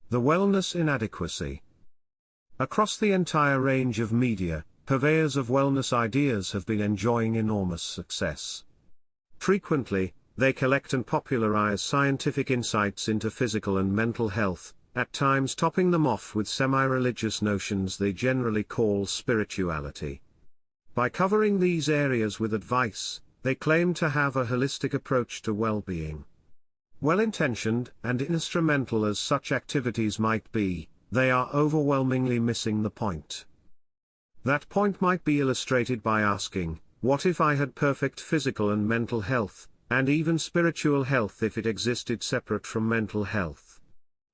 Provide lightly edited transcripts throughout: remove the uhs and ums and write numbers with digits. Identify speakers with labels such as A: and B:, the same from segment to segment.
A: The wellness inadequacy. Across the entire range of media, purveyors of wellness ideas have been enjoying enormous success. Frequently, they collect and popularize scientific insights into physical and mental health, at times topping them off with semi-religious notions they generally call spirituality. By covering these areas with advice, they claim to have a holistic approach to well-being. Well-intentioned and instrumental as such activities might be, they are overwhelmingly missing the point. That point might be illustrated by asking, what if I had perfect physical and mental health, and even spiritual health if it existed separate from mental health?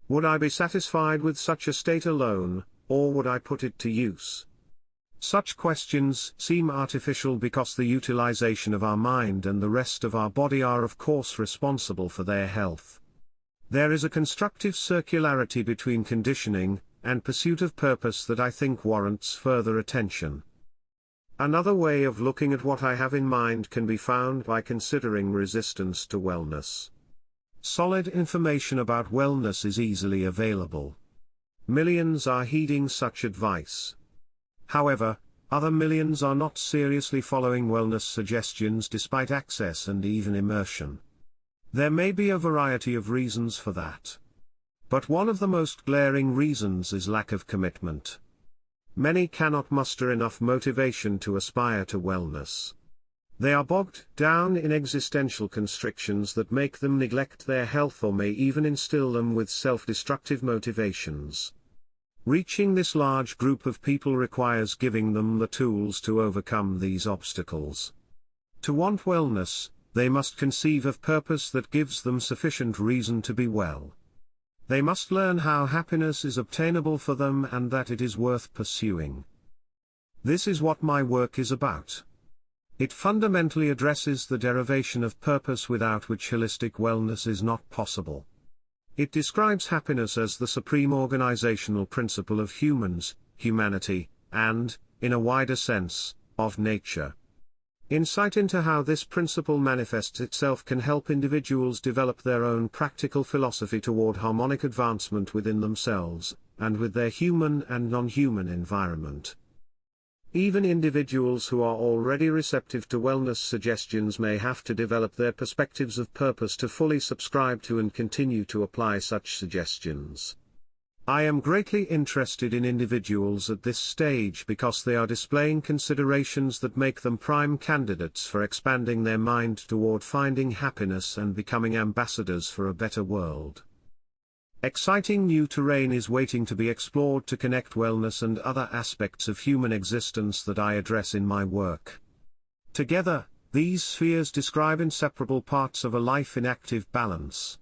A: Would I be satisfied with such a state alone, or would I put it to use? Such questions seem artificial because the utilization of our mind and the rest of our body are of course responsible for their health. There is a constructive circularity between conditioning and pursuit of purpose that I think warrants further attention. Another way of looking at what I have in mind can be found by considering resistance to wellness. Solid information about wellness is easily available. Millions are heeding such advice. However, other millions are not seriously following wellness suggestions despite access and even immersion. There may be a variety of reasons for that. But one of the most glaring reasons is lack of commitment. Many cannot muster enough motivation to aspire to wellness. They are bogged down in existential constrictions that make them neglect their health or may even instill them with self-destructive motivations. Reaching this large group of people requires giving them the tools to overcome these obstacles. To want wellness, they must conceive of purpose that gives them sufficient reason to be well. They must learn how happiness is obtainable for them and that it is worth pursuing. This is what my work is about. It fundamentally addresses the derivation of purpose without which holistic wellness is not possible. It describes happiness as the supreme organizational principle of humans, humanity, and, in a wider sense, of nature. Insight into how this principle manifests itself can help individuals develop their own practical philosophy toward harmonic advancement within themselves, and with their human and non-human environment. Even individuals who are already receptive to wellness suggestions may have to develop their perspectives of purpose to fully subscribe to and continue to apply such suggestions. I am greatly interested in individuals at this stage because they are displaying considerations that make them prime candidates for expanding their mind toward finding happiness and becoming ambassadors for a better world. Exciting new terrain is waiting to be explored to connect wellness and other aspects of human existence that I address in my work. Together, these spheres describe inseparable parts of a life in active balance.